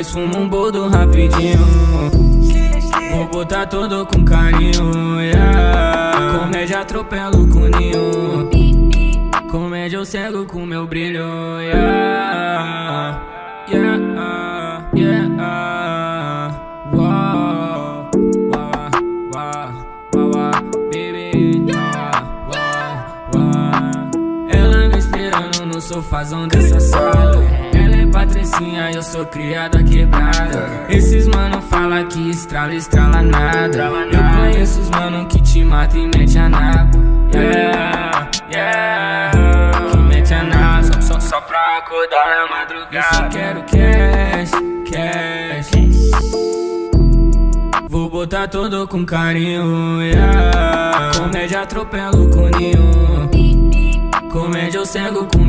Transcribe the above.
nós fuma um boldo rapidinho. Vou botar tudo com carinho, yeah. Comédia atropelo com ninho. Comédia eu cego com meu brilho, yeah. Yeah, yeah. Wow, wow, wow, wow, baby, wow. Ela me esperando no sofazão dessa sala. Ela é patricinha, eu sou criada quebrada. Esses mano fala que estrala, estrala nada. Eu conheço os mano que te mata e mete a napa. Yeah, yeah. Que mete a napa só pra acordar na madrugada. Eu só quero cash, cash. Vou botar tudo com carinho, yeah. Comédia atropelo com ninho. Comédia eu cego com